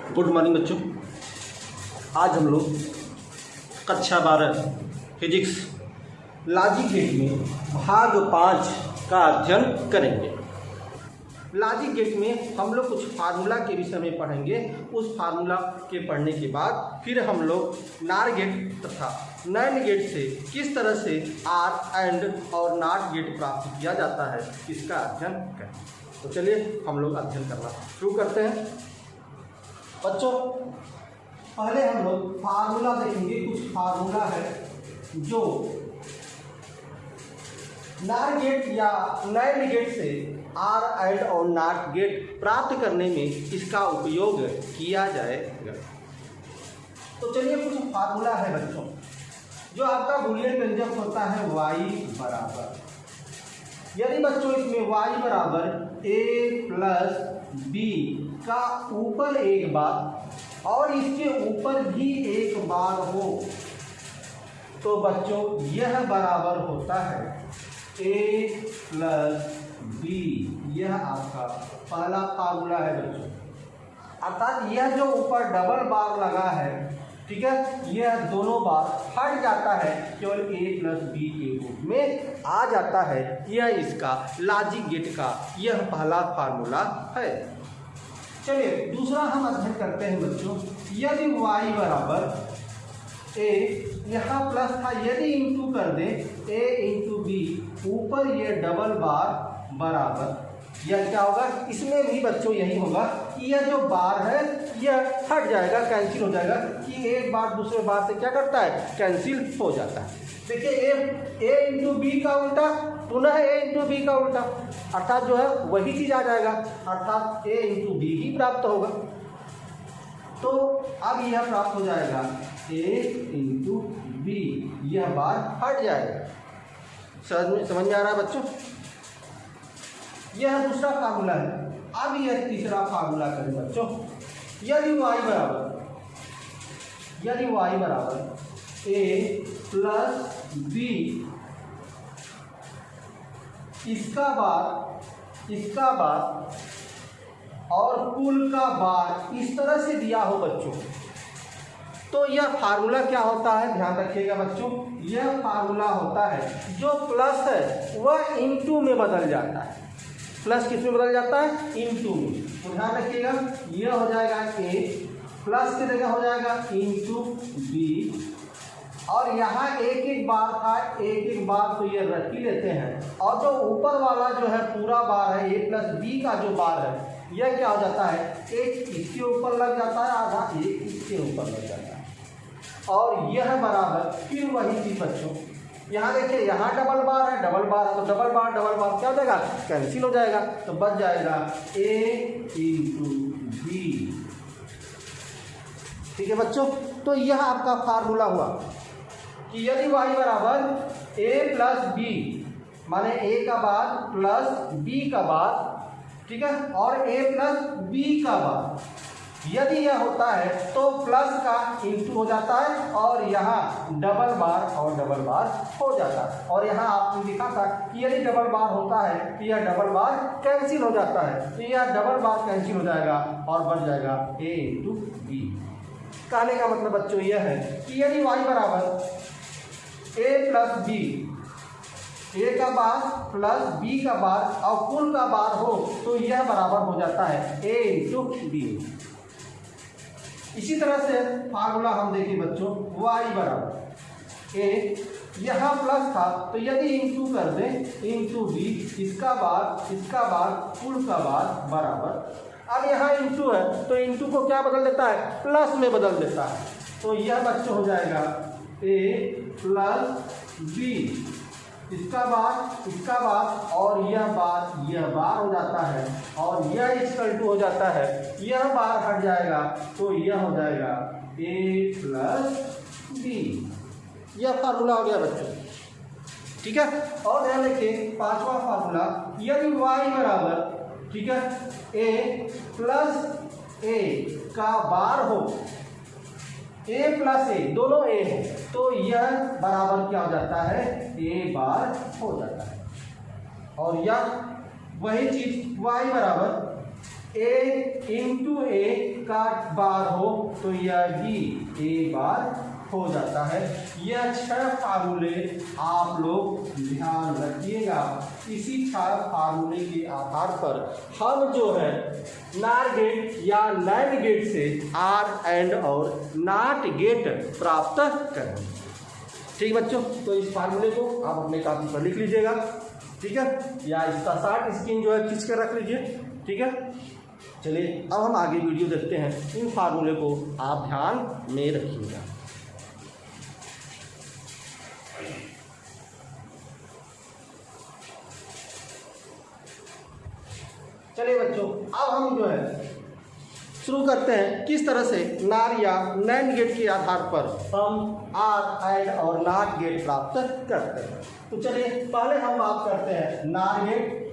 Good morning बच्चों। आज हम लोग कक्षा 12 फिजिक्स लॉजिक गेट में भाग 5 का अध्ययन करेंगे। लॉजिक गेट में हम लोग कुछ फार्मूला के विषय में पढ़ेंगे। उस फार्मूला के पढ़ने के बाद फिर हम लोग नार गेट तथा नैंड गेट से किस तरह से आर एंड और नॉट गेट प्राप्त किया जाता है इसका अध्ययन करेंगे। तो चलिए हम लोग अध्ययन करना शुरू करते हैं। बच्चों पहले हम लोग फार्मूला देखेंगे। कुछ फार्मूला है जो नार गेट या नैंड गेट से आर एंड और नॉट गेट प्राप्त करने में इसका उपयोग किया जाएगा। तो चलिए कुछ फार्मूला है बच्चों। जो आपका बूलियन व्यंजक होता है y बराबर, यदि बच्चों इसमें y बराबर a प्लस बी का ऊपर एक बार और इसके ऊपर भी एक बार हो तो बच्चों यह बराबर होता है a प्लस बी। यह आपका पहला फार्मूला है बच्चों। अर्थात यह जो ऊपर डबल बार लगा है, ठीक है, यह दोनों बार हट जाता है, केवल a प्लस बी के रूप में आ जाता है। यह इसका लॉजिक गेट का यह पहला फार्मूला है। चलिए दूसरा हम अध्ययन करते हैं बच्चों। यदि y बराबर a, यहाँ प्लस था, यदि इंटू कर दें a इंटू बी, ऊपर ये डबल बार बराबर, यह क्या होगा, इसमें भी बच्चों यही होगा कि यह जो बार है यह हट जाएगा, कैंसिल हो जाएगा। कि एक बार दूसरे बार से क्या करता है, कैंसिल हो जाता है। देखिए a इंटू बी का उल्टा पुनः a इंटू बी का उल्टा, अर्थात जो है वही चीज आ जाएगा, अर्थात a इंटू बी ही प्राप्त होगा। तो अब यह प्राप्त हो जाएगा a इंटू बी, यह बार हट जाएगा। समझ में आ रहा है बच्चों। यह दूसरा फार्मूला है। अब यह तीसरा फार्मूला करें बच्चों। यदि y बराबर a प्लस बी, इसका बार और कुल का बार इस तरह से दिया हो बच्चों, तो यह फार्मूला क्या होता है, ध्यान रखिएगा बच्चों। यह फार्मूला होता है जो प्लस है वह इंटू में बदल जाता है। प्लस किस में बदल जाता है, इंटू में। तो ध्यान रखिएगा, यह हो जाएगा a प्लस की जगह हो जाएगा इंटू बी, और यहाँ एक बार था, एक बार तो ये रख ही लेते हैं। और जो ऊपर वाला जो है पूरा बार है, a प्लस बी का जो बार है, यह क्या हो जाता है, एक इसके ऊपर लग जाता है, आधा एक इसके ऊपर लग जाता है। और यह बराबर फिर वही चीज बच्चों, यहाँ देखिए, यहाँ डबल बार है, तो डबल बार क्या हो जाएगा, कैंसिल हो जाएगा। तो बच जाएगा a इंटू बी। ठीक है बच्चों। तो यह आपका फार्मूला हुआ कि यदि y बराबर a प्लस बी, माने a का बार प्लस b का बार, ठीक है, और a प्लस b का बार, यदि यह होता है तो प्लस का इंटू हो जाता है, और यहाँ डबल बार और डबल बार हो जाता है। और यहाँ आपने लिखा था कि यदि डबल बार होता है तो यह डबल बार कैंसिल हो जाता है, तो यह डबल बार कैंसिल हो जाएगा और बन जाएगा a इंटू बी। कहने का मतलब बच्चों यह है कि यदि y बराबर a प्लस बी, a का बार प्लस b का बार और कुल का बार हो, तो यह बराबर हो जाता है a इंटू बी। इसी तरह से फार्मूला हम देखें बच्चों, y बराबर a, यहाँ प्लस था तो यदि इंटू कर दें इंटू बी, इसका बार कुल का बार बराबर। अब यहाँ इंटू है तो इंटू को क्या बदल देता है, प्लस में बदल देता है। तो यह बच्चों हो जाएगा a प्लस बी, इसका बार और यह बार हो जाता है, और यह इक्वल टू हो जाता है, यह बार हट जाएगा, तो यह हो जाएगा a प्लस बी। यह फार्मूला हो गया बच्चों। ठीक है। और ध्यान रखिए पांचवा फार्मूला, यदि y बराबर, ठीक है, a प्लस a का बार हो, a प्लस a दोनों a हो, तो यह बराबर क्या हो जाता है, a बार हो जाता है। और यह वही चीज y बराबर a इंटू ए का बार हो तो यह भी ए बार हो जाता है। यह 6 फार्मूले आप लोग ध्यान रखिएगा। इसी 6 फार्मूले के आधार पर हम जो है नार गेट या नैंड गेट से आर एंड और नॉट गेट प्राप्त करेंगे। ठीक बच्चों, तो इस फार्मूले को आप अपने कापी पर लिख लीजिएगा, ठीक है, या इसका शॉर्ट स्क्रीन जो है खींच कर रख लीजिए, ठीक है। चलिए अब हम आगे वीडियो देखते हैं। इन फार्मूले को आप ध्यान में रखिएगा। चलिए बच्चों, अब हम जो है शुरू करते हैं किस तरह से नार या नैंड गेट के आधार पर हम आर एंड और नॉट गेट प्राप्त करते हैं। तो चलिए पहले हम बात करते हैं नार गेट।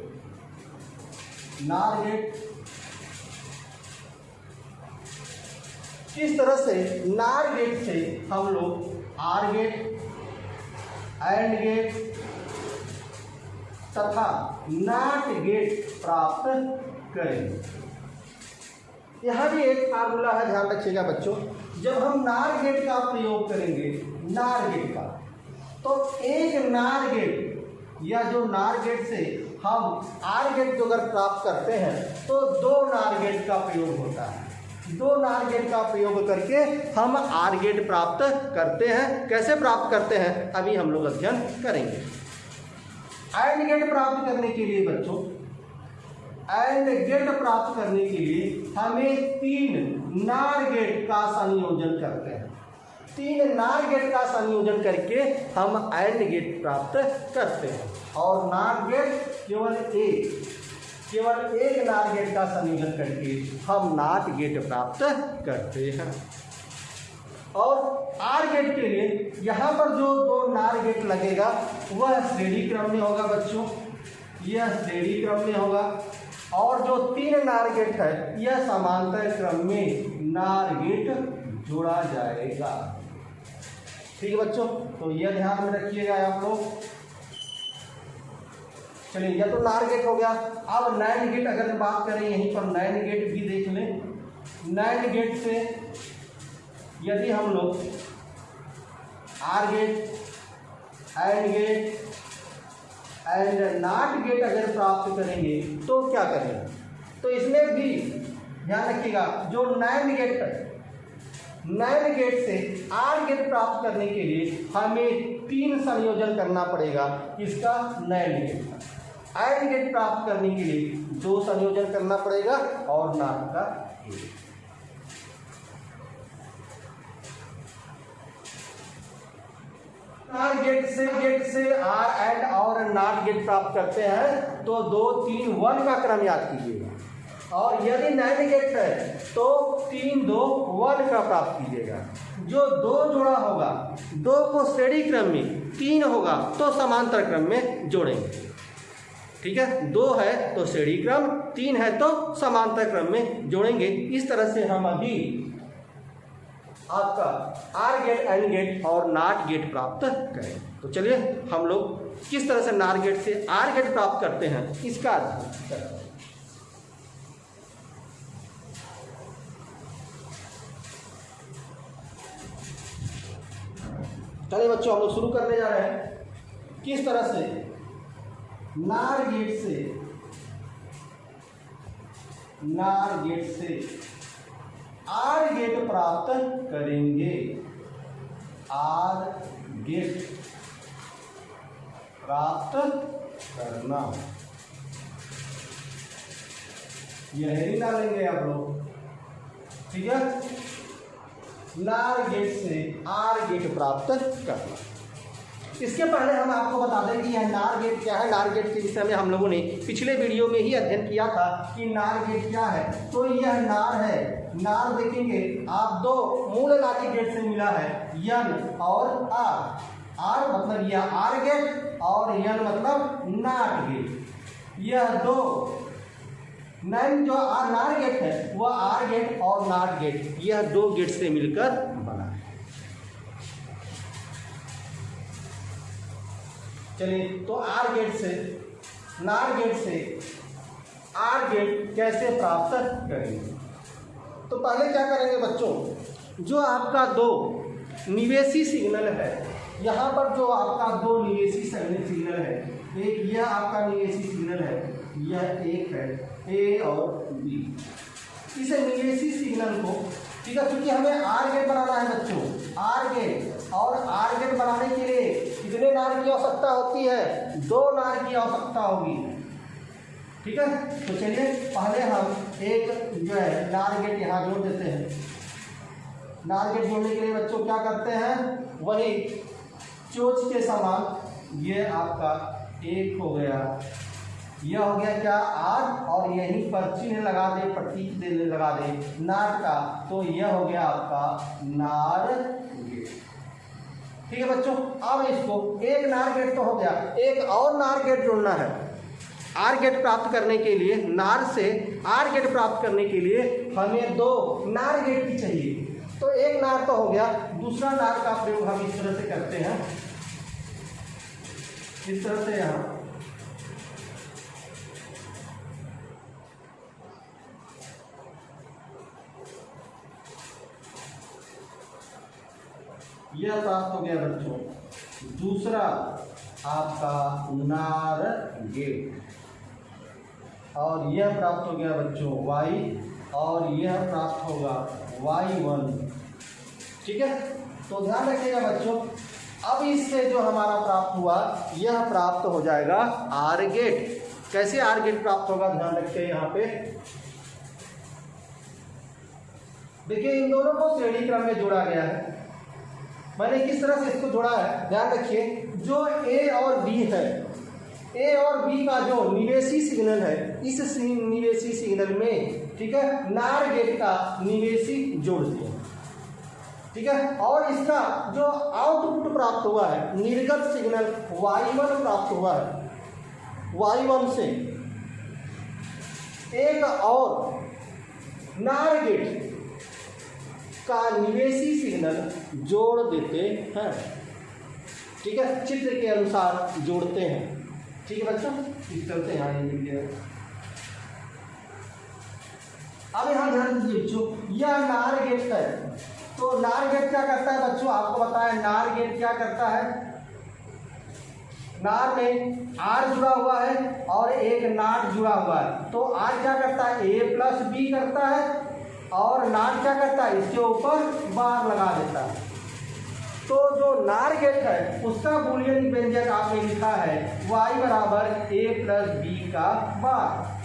किस तरह से नार गेट से हम लोग आर गेट, एंड गेट तथा नॉट गेट प्राप्त करेंगे। यहाँ भी एक फार्मूला है, ध्यान रखिएगा बच्चों। जब हम नार गेट का प्रयोग करेंगे, नार गेट का, तो एक नार गेट या जो नार गेट से हम आर गेट जो अगर प्राप्त करते हैं तो 2 नार गेट का प्रयोग होता है। 2 नार गेट का प्रयोग करके हम आर गेट प्राप्त करते हैं। कैसे प्राप्त करते हैं अभी हम लोग अध्ययन करेंगे। एंड गेट प्राप्त करने के लिए बच्चों, एंड गेट प्राप्त करने के लिए हमें 3 नार गेट का संयोजन करते हैं। 3 नार गेट का संयोजन करके हम एंड गेट प्राप्त करते हैं। और नार गेट केवल एक नार गेट का संयोजन करके हम नॉट गेट प्राप्त करते हैं। और आर गेट के लिए यहाँ पर जो 2 नार गेट लगेगा वह श्रेणी क्रम में होगा बच्चों, यह श्रेणी क्रम में होगा। और जो 3 नार गेट है यह समांतर क्रम में नार गेट जोड़ा जाएगा। ठीक है बच्चों, तो यह ध्यान में रखिएगा आप लोग। चलिए, यह तो नार गेट हो गया। अब नैंड गेट अगर बात करें, यहीं पर नैंड गेट भी देख लें। नैंड गेट से यदि हम लोग or gate, and gate and not gate अगर प्राप्त करेंगे तो क्या करेंगे, तो इसमें भी ध्यान रखिएगा। जो नैंड गेट है, नैंड गेट से आर गेट प्राप्त करने के लिए हमें 3 संयोजन करना पड़ेगा। इसका नैंड गेट का। एंड गेट प्राप्त करने के लिए 2 संयोजन करना पड़ेगा और नॉट का 1। गेट से आर एंड और नॉट गेट प्राप्त करते हैं तो 2 3 1 का क्रम याद कीजिएगा। और यदि नैंड गेट है तो 3 2 1 का प्राप्त कीजिएगा। जो 2 जोड़ा होगा, 2 को श्रेणी क्रम में, 3 होगा तो समांतर क्रम में जोड़ेंगे। ठीक है, 2 है तो श्रेणी क्रम, 3 है तो समांतर क्रम में जोड़ेंगे। इस तरह से हम अभी आपका आर गेट, एंड गेट और नॉट गेट प्राप्त करें। तो चलिए हम लोग किस तरह से नार गेट से आर गेट प्राप्त करते हैं इसका अध्ययन करते हैं। चलिए बच्चों, हम लोग शुरू करने जा रहे हैं किस तरह से नार गेट से आर गेट प्राप्त करेंगे। आर गेट प्राप्त करना, यह नहीं डालेंगे आप लोग, ठीक है। नार गेट से आर गेट प्राप्त करना। इसके पहले हम आपको बता दें कि यह नार गेट क्या है। नार गेट के विषय में हम लोगों ने पिछले वीडियो में ही अध्ययन किया था कि नार गेट क्या है। तो यह नार है। नार देखेंगे आप, 2 मूल लाठी गेट से मिला है, यन और आर। आर मतलब यह आर गेट और यन मतलब नॉट गेट। यह 2 नैन जो नार गेट है वह आर गेट और नॉट गेट, यह 2 गेट से मिलकर बना है। चलिए, तो आर गेट से नार गेट से आर गेट कैसे प्राप्त करेंगे। तो पहले क्या करेंगे बच्चों, जो आपका दो निवेशी सिग्नल है, यहाँ पर जो आपका दो निवेशी सिग्नल है, एक यह आपका निवेशी सिग्नल है, यह एक है ए और बी। इस निवेशी सिग्नल को, ठीक है, क्योंकि हमें आर गेट बनाना है बच्चों, आर गेट, और आर गेट बनाने के लिए कितने नार की आवश्यकता होती है, दो नार की आवश्यकता होगी, ठीक है। तो चलिए पहले हम एक जो है नार गेट यहाँ जोड़ देते हैं। नार गेट जोड़ने के लिए बच्चों क्या करते हैं, वही चोच के समान ये आपका एक हो गया, यह हो गया क्या आर, और यहीं पर चिन्ह लगा दे, प्रतीक दे लगा दे नार का, तो यह हो गया आपका नार गेट। ठीक है बच्चों, अब इसको एक नार गेट तो हो गया, एक और नार गेट जोड़ना है। आर गेट प्राप्त करने के लिए, नार से आर गेट प्राप्त करने के लिए हमें दो नार गेट की चाहिए। तो एक नार तो हो गया, दूसरा नार का प्रयोग हम इस तरह से करते हैं, इस तरह से यहाँ यह प्राप्त हो गया बच्चों दूसरा आपका नार गेट, और यह प्राप्त हो गया बच्चों y, और यह प्राप्त होगा y1। ठीक है, तो ध्यान रखिएगा बच्चों, अब इससे जो हमारा प्राप्त हुआ यह प्राप्त हो जाएगा आर गेट। कैसे आर गेट प्राप्त होगा, ध्यान रखिए यहाँ पे देखिए, इन दोनों को श्रेणी क्रम में जोड़ा गया है। मैंने किस तरह से इसको जोड़ा है, ध्यान रखिए, जो ए और बी है, ए और बी का जो निवेशी सिग्नल है, इस निवेशी सिग्नल में, ठीक है, नार गेट का निवेशी जोड़ दिया, ठीक है, और इसका जो आउटपुट प्राप्त हुआ है, निर्गत सिग्नल y1 प्राप्त हुआ है, y1 से एक और नार गेट का निवेशी सिग्नल जोड़ देते हैं। ठीक है, चित्र के अनुसार जोड़ते हैं। ठीक है बच्चों, इस तरह से यहाँ लिख दिया। अब यहाँ ध्यान दीजिए बच्चों, यह नार गेट है, तो नार गेट क्या करता है बच्चों, आपको बताया नार गेट क्या करता है, नार में आर जुड़ा हुआ है और एक नाट जुड़ा हुआ है, तो आर क्या करता है, ए प्लस बी करता है, और नाट क्या करता है, इसके ऊपर बार लगा देता है। तो जो नार गेट है उसका बूलियन व्यंजक आपने लिखा है y बराबर ए प्लस बी का बार।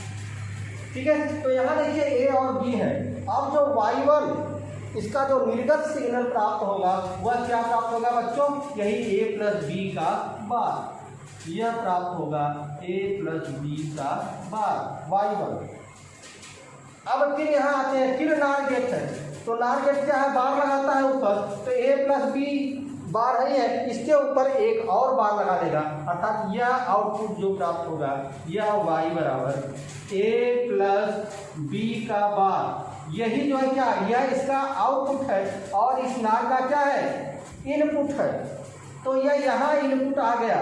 ठीक है, तो यहाँ देखिए ए और बी है। अब जो y1 इसका जो निर्गत सिग्नल प्राप्त होगा वह क्या प्राप्त होगा बच्चों, यही ए प्लस बी का बार, यह प्राप्त होगा ए प्लस बी का बार y1। अब फिर यहाँ आते हैं, फिर नार गेट है, तो नार गेट क्या है, बार लगाता है ऊपर, तो ए प्लस बी बार है, इसके ऊपर एक और बार लगा देगा, अर्थात यह आउटपुट जो प्राप्त होगा यह y बराबर ए प्लस बी का बार, यही जो है क्या, यह इसका आउटपुट है और इस नार का क्या है, इनपुट है। तो यह यहाँ इनपुट आ गया,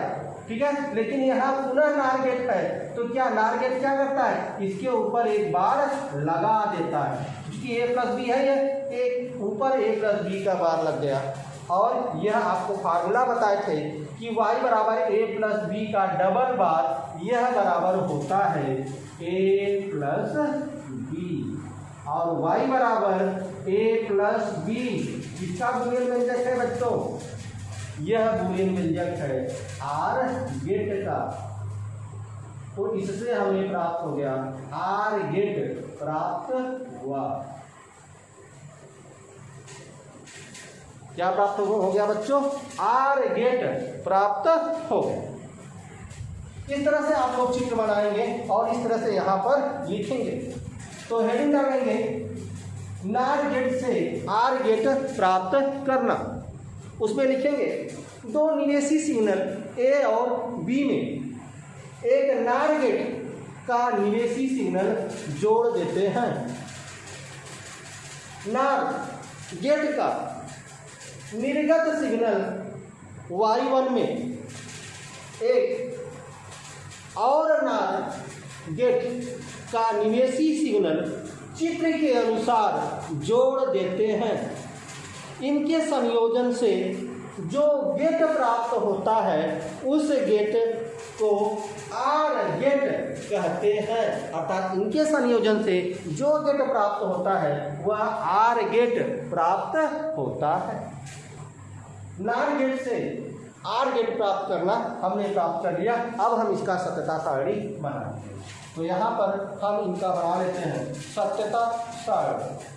ठीक है, लेकिन यहाँ पुनः नार गेट है, तो क्या नार गेट क्या करता है, इसके ऊपर एक बार लगा देता है, क्योंकि ए प्लस बी है, ये एक ऊपर ए प्लस बी का बार लग गया। और यह आपको फार्मूला बताए थे कि y बराबर ए प्लस बी का डबल बार, यह बराबर होता है ए प्लस बी, और y बराबर ए प्लस बी, इसका बूलियन व्यंजक है बच्चों, यह बूलियन व्यंजक है आर गेट का। तो इससे हमें प्राप्त हो गया आर गेट प्राप्त हुआ। क्या प्राप्त हो गया बच्चों, आर गेट प्राप्त हो गया। इस तरह से आप लोग चित्र बनाएंगे और इस तरह से यहाँ पर लिखेंगे। तो हेडिंग डालेंगे नार गेट से आर गेट प्राप्त करना, उसमें लिखेंगे दो निवेशी सिग्नल ए और बी में एक नार गेट का निवेशी सिग्नल जोड़ देते हैं। नार गेट का निर्गत सिग्नल y1 में एक और नार गेट का निवेशी सिग्नल चित्र के अनुसार जोड़ देते हैं। इनके संयोजन से जो गेट प्राप्त होता है उस गेट को आर गेट कहते हैं। अर्थात इनके संयोजन से जो गेट प्राप्त होता है वह आर गेट प्राप्त होता है। नार गेट से आर गेट प्राप्त करना हमने प्राप्त कर लिया। अब हम इसका सत्यता सारणी बनाएंगे। तो यहाँ पर हम इनका बना लेते हैं सत्यता सारणी।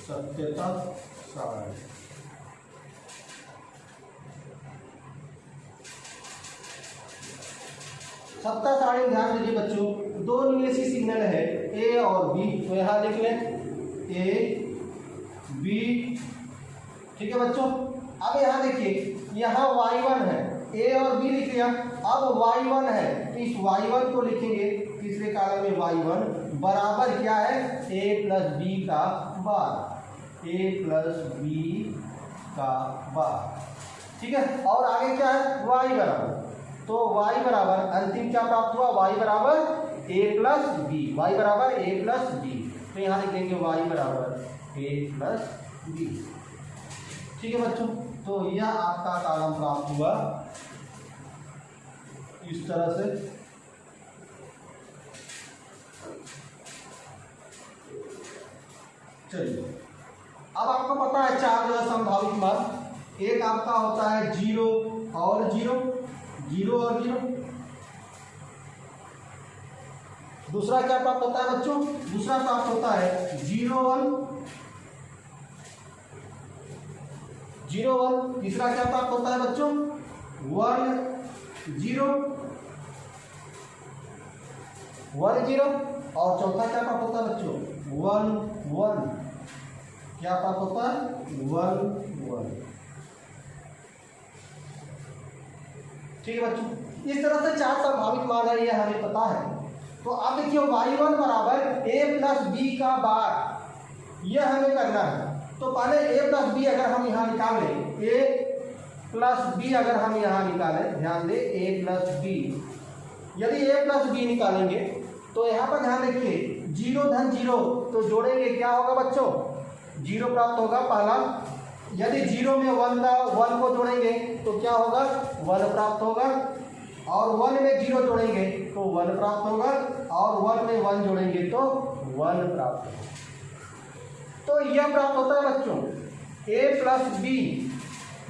सत्यता सारणी सत्ता सारणी ध्यान दीजिए बच्चों, दो निवेशी सिग्नल है ए और बी, तो यहाँ लिख लें ए बी। ठीक है बच्चों। अब यहाँ देखिए, यहाँ y1 है, ए और बी लिख लिया। अब y1 है तो इस y1 को लिखेंगे तीसरे कॉलम में y1 बराबर क्या है a प्लस बी का बार, a प्लस बी का बार। ठीक है। और आगे क्या है y बराबर, तो y बराबर अंतिम क्या प्राप्त हुआ, y बराबर a प्लस बी, y बराबर a प्लस बी। तो यहाँ लिख देंगे y बराबर a प्लस बी। ठीक है बच्चों। तो यह आपका कॉलम प्राप्त हुआ इस तरह से। चलिए, अब आपको पता है चार जो है संभावित मान, एक आपका होता है 0 और 0, 0 और 0। दूसरा क्या प्राप्त होता है बच्चों, दूसरा प्राप्त होता है 0 1, 0 1। तीसरा क्या प्राप्त होता है बच्चों 1 0, 1 0। और चौथा क्या प्राप्त होता है बच्चों 1 1। क्या प्राप्त होता है 1 1। ठीक है बच्चों। इस तरह से चार संभावित मान है, ये हमें पता है। तो अब देखिए y1 बराबर a प्लस बी का बार, यह हमें करना है। तो पहले a प्लस बी अगर हम यहाँ निकाल लें, a प्लस बी अगर हम यहाँ निकालें, ध्यान दें a प्लस बी, यदि a प्लस बी निकालेंगे तो यहाँ पर ध्यान देखिए 0 धन 0, तो जोड़ेंगे क्या होगा बच्चों 0 प्राप्त होगा पहला। यदि 0 में 1 को जोड़ेंगे तो क्या होगा 1 प्राप्त होगा, और 1 में 0 जोड़ेंगे तो 1 प्राप्त होगा, और 1 में 1 जोड़ेंगे तो 1 प्राप्त होगा। तो यह प्राप्त होता है बच्चों a प्लस बी,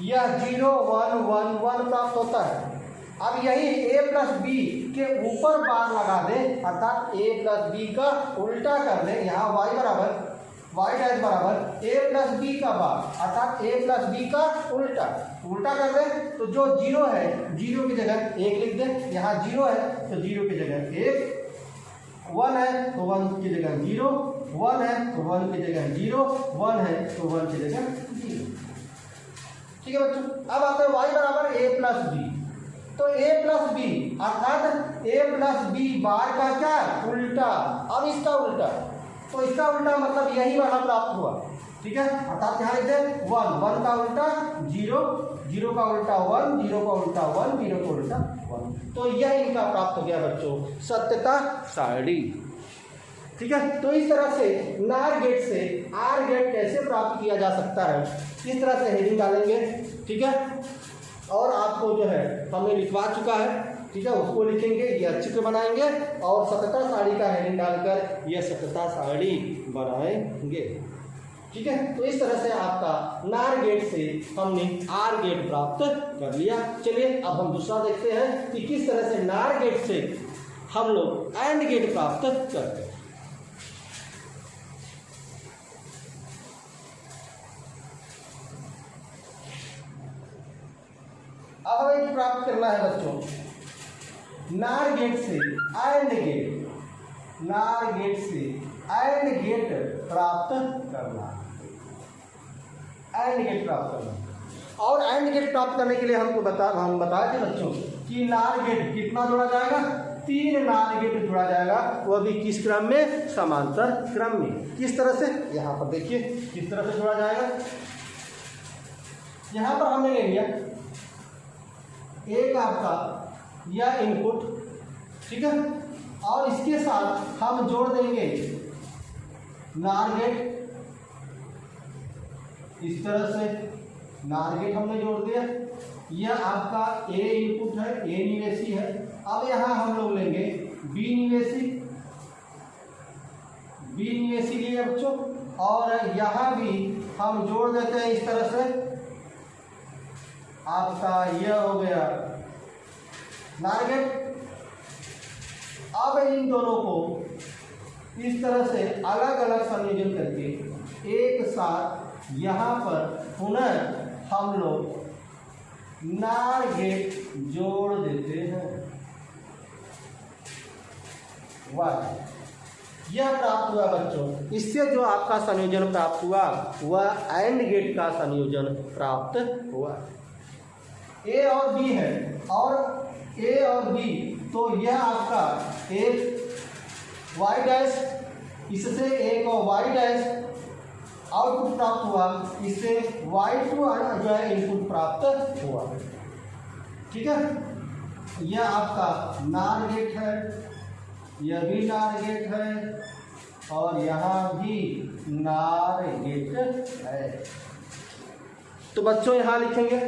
यह 0 1 1 1 प्राप्त होता है। अब यही a प्लस बी के ऊपर बार लगा दें, अर्थात a प्लस बी का उल्टा कर दें। यहाँ y बराबर y डैश बराबर a प्लस बी का बार, अर्थात a प्लस बी का उल्टा कर दें। तो जो 0 है 0 की जगह 1 लिख दें। यहाँ 0 है तो 0 की जगह 1, 1 है तो 1 की जगह 0, 1 है तो 1 की जगह 0, 1 है तो 1 की जगह 0। ठीक है बच्चों। अब आता है y बराबर a प्लस बी, तो a प्लस बी अर्थात a प्लस बी बार का क्या उल्टा। अब इसका उल्टा, तो इसका उल्टा मतलब यही वाला प्राप्त हुआ। ठीक है। अर्थात यहाँ लिख दें 1 1 का उल्टा 0, 0 का उल्टा 1, 0 का उल्टा 1, 0 का उल्टा 1। तो यह इनका प्राप्त हो गया बच्चों सत्यता सारणी। ठीक है। तो इस तरह से नार गेट से आर गेट कैसे प्राप्त किया जा सकता है, इस तरह से हेडिंग डालेंगे। ठीक है। और आपको जो है हमने लिखवा चुका है, ठीक है, उसको लिखेंगे, यह चित्र बनाएंगे और सत्यता सारणी का हेडिंग डालकर यह सत्यता सारणी बनाएंगे। ठीक है। तो इस तरह से आपका नार गेट से हमने आर गेट प्राप्त कर लिया। चलिए अब हम दूसरा देखते हैं कि किस तरह से नार गेट से हम लोग एंड गेट प्राप्त करते हैं। अब हमें प्राप्त करना है बच्चों नार गेट से एंड गेट, नार गेट से एंड गेट प्राप्त करना, एंड गेट प्राप्त करना। और एंड गेट प्राप्त करने के लिए हम बताए थे बच्चों कि नार गेट कितना जोड़ा जाएगा, 3 नार गेट जोड़ा जाएगा, वह भी किस क्रम में, समांतर क्रम में। किस तरह से, यहाँ पर देखिए किस तरह से जोड़ा जाएगा। यहाँ पर हमने ले लिया एक आपका यह इनपुट, ठीक है, और इसके साथ हम जोड़ देंगे नार गेट। इस तरह से नार गेट हमने जोड़ दिया। यह आपका ए इनपुट है, ए निवेशी है। अब यहाँ हम लोग लेंगे बी निवेशी, बी निवेशी लिए बच्चों, और यहाँ भी हम जोड़ देते हैं इस तरह से। आपका यह हो गया नार गेट। अब इन दोनों को इस तरह से अलग अलग संयोजन करके एक साथ यहाँ पर पुनः हम लोग नार गेट जोड़ देते हैं। वाह, यह प्राप्त हुआ बच्चों। इससे जो आपका संयोजन प्राप्त हुआ वह एंड गेट का संयोजन प्राप्त हुआ। ए और बी है, और ए और बी, तो यह आपका एक वाई डैश, इससे एक वाई डैश आउटपुट प्राप्त हुआ, इससे y2 जो है इनपुट प्राप्त हुआ। ठीक है, यह आपका नार गेट है, यह भी नार गेट है, और यहाँ भी नार गेट है। तो बच्चों यहाँ लिखेंगे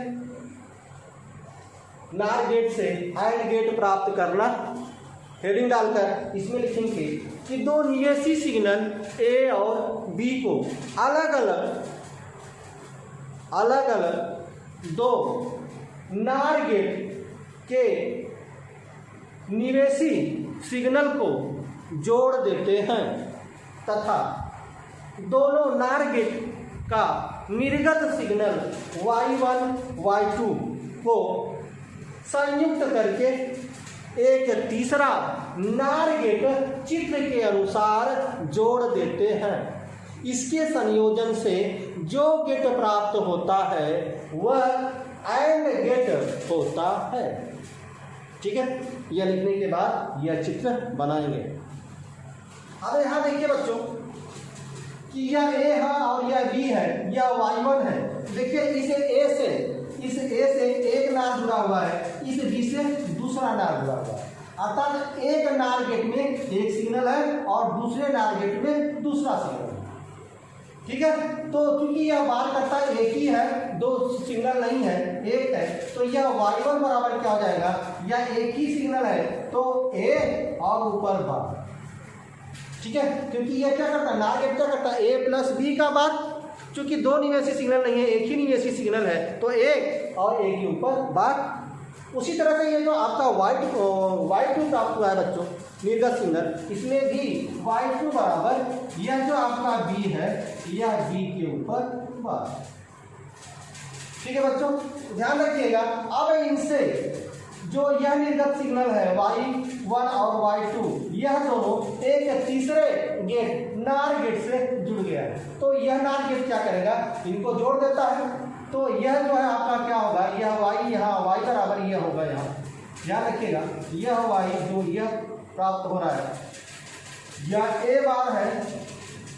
नार गेट से एंड गेट प्राप्त करना। हेडिंग डालकर इसमें लिखेंगे कि दो निवेशी सिग्नल ए और बी को अलग अलग दो नार गेट के निवेशी सिग्नल को जोड़ देते हैं तथा दोनों नार गेट का निर्गत सिग्नल y1 y2 को संयुक्त करके एक तीसरा नार गेट चित्र के अनुसार जोड़ देते हैं। इसके संयोजन से जो गेट प्राप्त होता है वह एंड गेट होता है। ठीक है, यह लिखने के बाद यह चित्र बनाएंगे। अब यहाँ देखिए बच्चों कि यह ए है और यह बी है, यह y1 है। देखिए इस ए से एक नार जुड़ा हुआ है, इस बी से दूसरा नार जुड़ा हुआ है। अर्थात एक नार गेट में एक सिग्नल है और दूसरे नार गेट में दूसरा सिग्नल है। ठीक है, तो क्योंकि यह बार करता एक ही है, दो सिग्नल नहीं है, एक है, तो यह y1 बराबर क्या हो जाएगा, यह एक ही सिग्नल है तो ए और ऊपर बार। ठीक है, क्योंकि यह क्या करता है, नार गेट क्या करता है, ए प्लस बी का बार। चूंकि दो निवेशी सिग्नल नहीं है, एक ही निवेशी सिग्नल है, तो एक और एक के ऊपर बार। उसी तरह से ये जो आपका y2 प्राप्त हुआ है बच्चों, निर्गत सिग्नल, इसमें भी y2 बराबर यह जो आपका b है, यह b के ऊपर बार। ठीक है बच्चों, ध्यान रखिएगा। अब इनसे जो यह निर्गत सिग्नल है y1 और y2, यह दोनों एक तीसरे गेट नार गेट से जुड़ गया है। तो यह नार गेट क्या करेगा, इनको जोड़ देता है। तो यह जो है आपका क्या होगा, यह y यहाँ y बराबर यह होगा, यहाँ ध्यान रखिएगा, यह y जो यह प्राप्त हो रहा है, यह a बार है,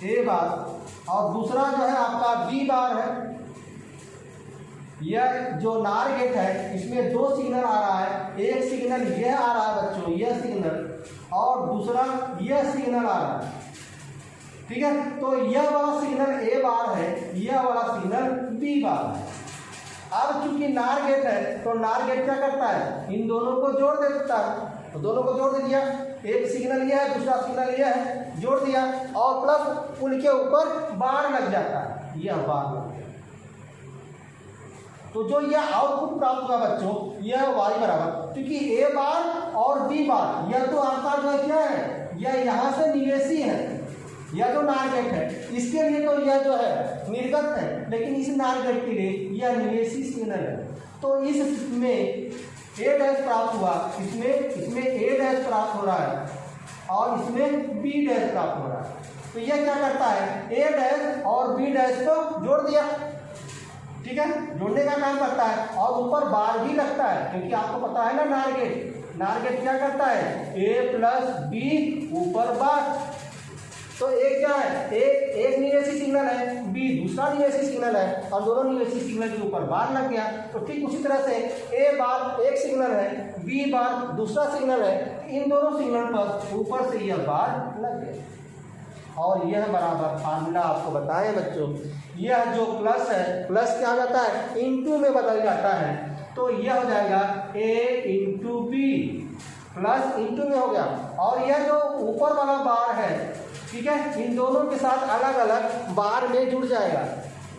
a बार, और दूसरा जो है आपका b बार है। यह जो नार गेट है इसमें दो सिग्नल आ रहा है, एक सिग्नल यह आ रहा है बच्चों, यह सिग्नल, और दूसरा यह सिग्नल आ रहा है। ठीक है, तो यह वाला सिग्नल ए बार है, यह वाला सिग्नल बी बार है। अब चूंकि नार गेट है तो नार गेट क्या करता है, इन दोनों को जोड़ देता है। तो दोनों को जोड़ दिया, एक सिग्नल यह है, दूसरा सिग्नल यह है, जोड़ दिया, और प्लस उनके ऊपर बार लग जाता है, यह बार लग गया। तो जो यह आउटपुट प्राप्त हुआ बच्चों, यह y बराबर, क्योंकि a बार और b बार, यह तो आपका जो है क्या है, यह यहाँ से निवेशी है, यह जो नार गेट है इसके लिए तो यह जो है निर्गत है, लेकिन इस नार गेट के लिए यह निवेशी सिग्नल है। तो इसमें a डैश प्राप्त हुआ, इसमें a डैश प्राप्त हो रहा है और इसमें b डैश प्राप्त हो रहा है। तो यह क्या करता है, a डैश और b डैश को जोड़ दिया। ठीक है, जोड़ने का काम करता है, और ऊपर बार भी लगता है, क्योंकि आपको पता है ना नार गेट क्या करता है, a प्लस बी ऊपर बार। तो एक क्या है, एक निवेशी सिग्नल है, बी दूसरा निवेशी सिग्नल है, और दोनों निवेशी सिग्नल के ऊपर बार लग गया। तो ठीक उसी तरह से ए बार एक सिग्नल है, बी बार दूसरा सिग्नल है, इन दोनों सिग्नल पर ऊपर से यह बार लग गया और यह बराबर फार्मूला आपको बताएं बच्चों, यह जो प्लस है, प्लस क्या हो जाता है, इनटू में बदल जाता है, तो यह हो जाएगा a into B, plus into में हो गया। और यह जो ऊपर वाला बार है, ठीक है, इन दोनों के साथ अलग अलग बार में जुड़ जाएगा।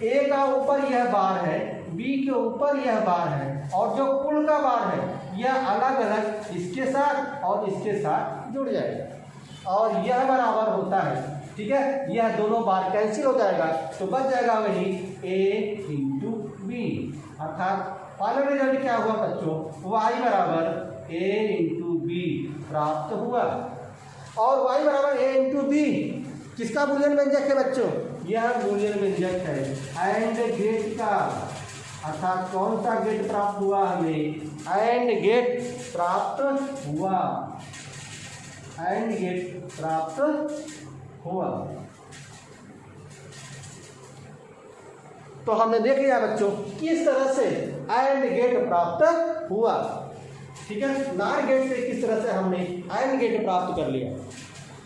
a का ऊपर यह बार है, b के ऊपर यह बार है, और जो कुल का बार है यह अलग अलग इसके साथ और इसके साथ जुड़ जाएगा और यह बराबर होता है, ठीक है, यह दोनों बार कैंसिल हो जाएगा तो बच जाएगा वही a इंटू बी, अर्थात फाइनल रिजल्ट क्या हुआ बच्चों, y बराबर a इंटू बी प्राप्त हुआ। और y बराबर a इंटू बी किसका बूलियन व्यंजक है बच्चों, यह बूलियन व्यंजक है एंड गेट का, अर्थात कौन सा गेट प्राप्त हुआ हमें, एंड गेट प्राप्त हुआ, एंड गेट प्राप्त हुआ। तो हमने देख लिया बच्चों किस तरह से एंड गेट प्राप्त हुआ, ठीक है, नार गेट से किस तरह से हमने एंड गेट प्राप्त कर लिया,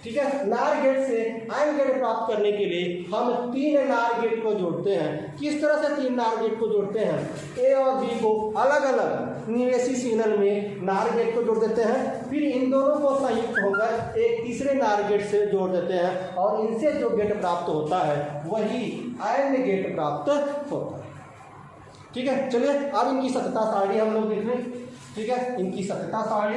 ठीक है। नार गेट से एंड गेट प्राप्त करने के लिए हम तीन नार गेट को जोड़ते हैं। किस तरह से तीन नार गेट को जोड़ते हैं, ए और बी को अलग अलग निवेशी सिग्नल में नार गेट को जोड़ देते हैं, फिर इन दोनों को संयुक्त होकर एक तीसरे नार गेट से जोड़ देते हैं और इनसे जो गेट प्राप्त होता है वही एंड गेट प्राप्त होता है, ठीक है। चलिए अब इनकी सत्यता सारणी हम लोग देख लें, ठीक है। इनकी सत्यता सारणी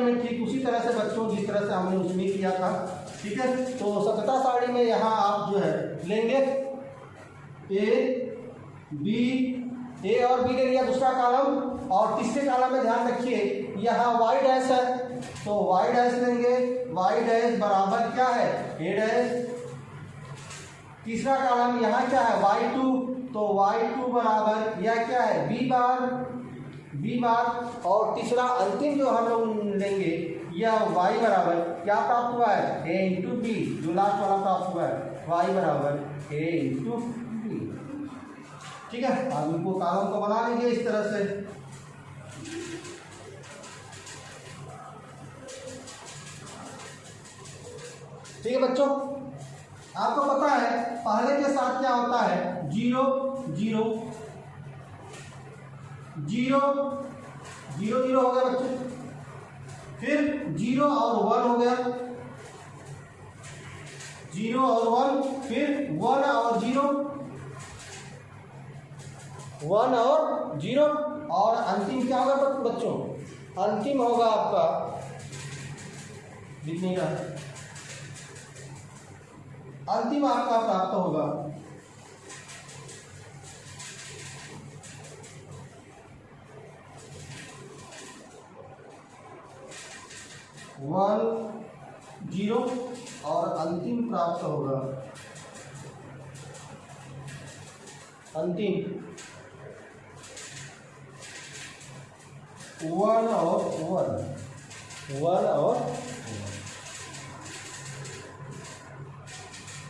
में ठीक उसी तरह से बच्चों जिस तरह से हमने उसमें किया था, ठीक है। तो सत्यता सारणी में यहाँ आप जो है लेंगे ए और बी ले लिया दूसरा कॉलम, और तीसरे कॉलम में ध्यान रखिए यहाँ y डैश है तो y डैश लेंगे, y डैश बराबर क्या है a डैश, तीसरा कॉलम यहाँ क्या है y2 तो y2 बराबर यह क्या है b बार, और तीसरा अंतिम जो हम लोग लेंगे यह y बराबर क्या प्राप्त हुआ है a इंटू बी, जो लास्ट वाला प्राप्त हुआ है y बराबर a इंटू बी, ठीक है। अब इनको कॉलम को बना लेंगे इस तरह से, ठीक है बच्चों। आपको पता है पहले के साथ क्या होता है, 0 0 0 0 0 हो गया बच्चों, फिर 0 और 1 हो गया, 0 और 1, फिर 1 और 0, 1 और 0, और अंतिम क्या होगा बच्चों, अंतिम होगा आपका दिखने का, अंतिम आपका प्राप्त होगा 1 0 और अंतिम प्राप्त होगा अंतिम 1 और 1 और 1,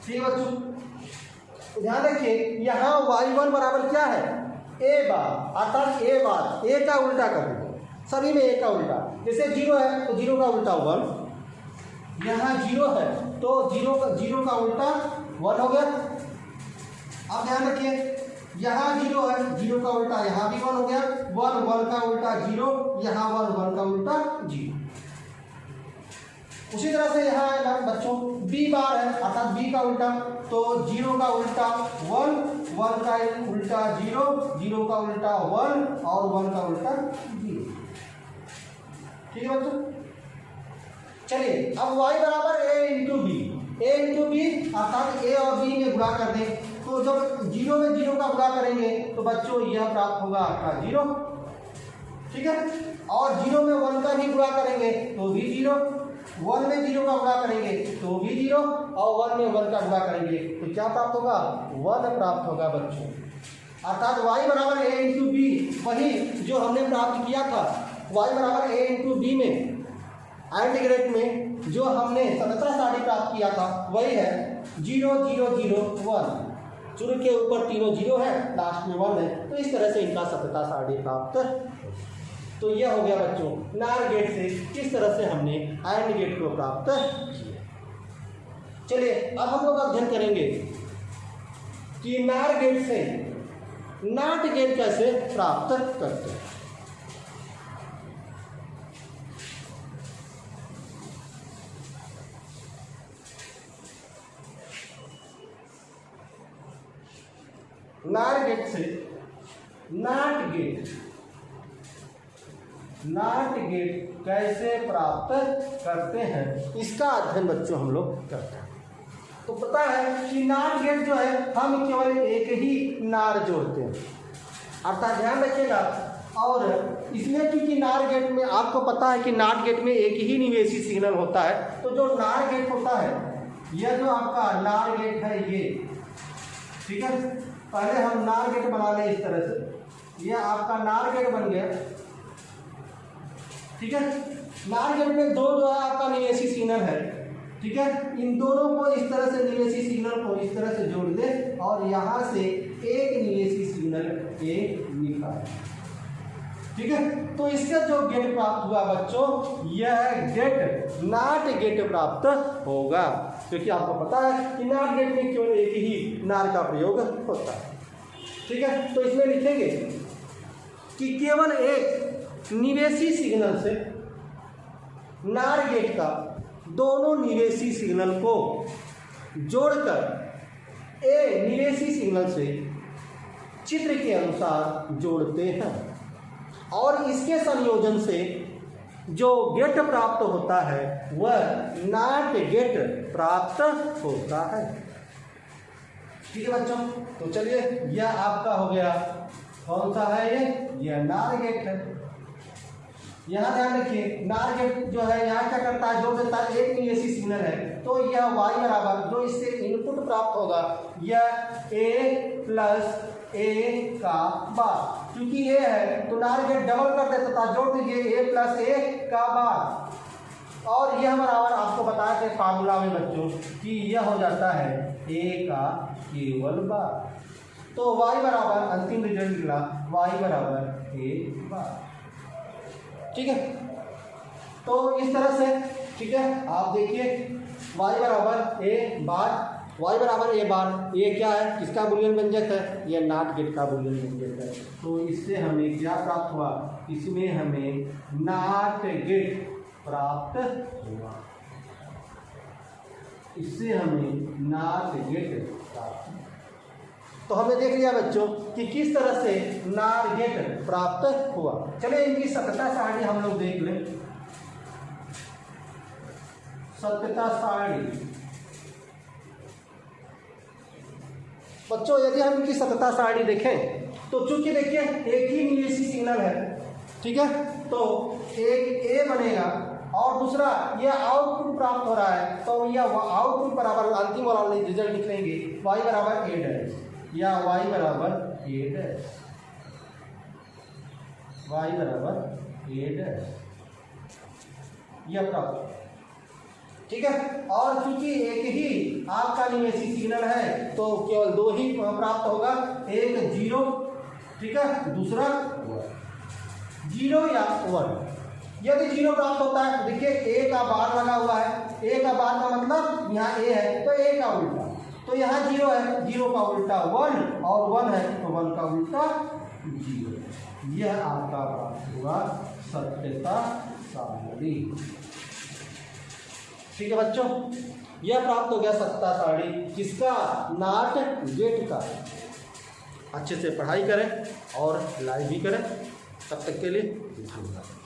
ठीक बच्चों। ध्यान रखिए यहाँ y1 बराबर क्या है a बार, अर्थात a बार a का उल्टा कर दो, सभी में a का उल्टा, जैसे 0 है तो 0 का उल्टा 1, यहाँ 0 है तो 0 का उल्टा 1 हो गया। अब ध्यान रखिए यहाँ 0 है, 0 का उल्टा यहाँ भी 1 हो गया, 1 का उल्टा 0, यहाँ 1 का उल्टा 0। उसी तरह से यहाँ आएगा बच्चों b बार है, अर्थात b का उल्टा, तो 0 का उल्टा 1, 1 का उल्टा 0, 0 का उल्टा 1 और 1 का उल्टा 0, ठीक है बच्चों। चलिए अब y बराबर a इंटू बी, अर्थात a और b में गुणा कर दें, तो जब 0 में 0 का गुणा करेंगे तो बच्चों यह प्राप्त होगा आपका 0, ठीक है। और 0 में 1 का भी गुणा करेंगे तो भी 0, 1 में 0 का गुणा करेंगे तो भी 0, और 1 में 1 का गुणा करेंगे तो क्या प्राप्त होगा 1 प्राप्त होगा बच्चों। अर्थात y बराबर a इंटू बी, वही जो हमने प्राप्त किया था y बराबर a इंटू बी में एंड ग्रेड में जो हमने सत्यता सारणी प्राप्त किया था वही है 0 0 0 1, शुरू के ऊपर तीनों जीरो है, लास्ट में 1 है, तो इस तरह से इनका सत्यता सारणी प्राप्त। तो यह हो गया बच्चों नार गेट से किस तरह से हमने AND गेट को प्राप्त किया। चलिए अब हम लोग अध्ययन करेंगे कि नार गेट से नॉट गेट कैसे प्राप्त करते हैं। नार गेट से नॉट गेट कैसे प्राप्त करते हैं, इसका अध्ययन बच्चों हम लोग करते हैं। तो पता है कि नॉट गेट जो है हम केवल एक ही नार जोड़ते हैं, अर्थात ध्यान रखिएगा। और इसमें क्योंकि नार गेट में आपको पता है कि नॉट गेट में एक ही निवेशी सिग्नल होता है, तो जो नार गेट होता है यह जो आपका नार गेट है ये, ठीक है, पहले हम नार गेट बना लें इस तरह से, यह आपका नार गेट बन गया, ठीक है। नार गेट में दो जो है आपका निवेशी सिग्नल है, ठीक है, इन दोनों को इस तरह से निवेशी सिग्नल को इस तरह से जोड़ दे और यहाँ से एक निवेशी सिग्नल ए लिखा है, ठीक है। तो इससे जो गेट प्राप्त हुआ बच्चों, यह गेट नॉट गेट प्राप्त होगा, क्योंकि आपको पता है कि नॉट गेट में केवल एक ही नार का प्रयोग होता है, ठीक है। तो इसमें लिखेंगे कि केवल एक निवेशी सिग्नल से नार गेट का दोनों निवेशी सिग्नल को जोड़कर ए निवेशी सिग्नल से चित्र के अनुसार जोड़ते हैं और इसके संयोजन से जो गेट प्राप्त होता है वह नॉट गेट प्राप्त होता है, ठीक है बच्चों। तो चलिए यह आपका हो गया, कौन सा है यह नार गेट है। यहाँ ध्यान रखिए नार गेट जो है यहाँ क्या करता है, जो देता है एक निवेशी सिग्नल है, तो यह y बराबर जो इससे इनपुट प्राप्त होगा यह a प्लस ए का बार, क्योंकि ये है तो नार गेट डबल कर देता था, जोड़ दीजिए a प्लस ए का बार, और यह बराबर आपको बताया थे फार्मूला में बच्चों कि यह हो जाता है a का केवल बार। तो y बराबर अंतिम रिजल्ट निकला y बराबर a बार, ठीक है। तो इस तरह से, ठीक है, आप देखिए y बराबर a बार, y बराबर a बार, ये क्या है, किसका बुलियन व्यंजक है, ये नॉट गेट का बुलियन व्यंजक है। तो इससे हमें क्या प्राप्त हुआ, इसमें हमें नॉट गेट प्राप्त हुआ, इससे हमें नॉट गेट प्राप्त। तो हमने देख लिया बच्चों कि किस तरह से नार गेट प्राप्त हुआ। चलिए इनकी सत्यता सारणी हम लोग देख लें। सत्यता सारणी बच्चों, यदि हम इनकी सत्यता सारणी देखें तो चूंकि देखिए एक ही निवेशी सिग्नल है, ठीक है, तो एक ए बनेगा और दूसरा यह आउटपुट प्राप्त हो रहा है, तो यह आउटपुट बराबर अंतिम वाला रिजल्ट लिख लेंगे y बराबर ए डैश या y बराबर ए डैश, y बराबर ए डैश, यह प्राप्त, ठीक है। और चूंकि एक ही आपका निवेशी सिग्नल है तो केवल दो ही प्राप्त होगा, एक 0, ठीक है, दूसरा 0 या 1। यदि 0 प्राप्त होता है तो देखिए ए का बार लगा हुआ है, ए का बार का मतलब यहाँ ए है तो ए का उल्टा, तो यहाँ 0 है, 0 का उल्टा 1 और 1 है तो 1 का उल्टा 0। यह आपका प्राप्त हुआ सत्यता सारणी, ठीक है बच्चों। यह प्राप्त हो गया सत्यता सारणी किसका, नॉट गेट का। अच्छे से पढ़ाई करें और लाइव भी करें। तब तक के लिए धन्यवाद।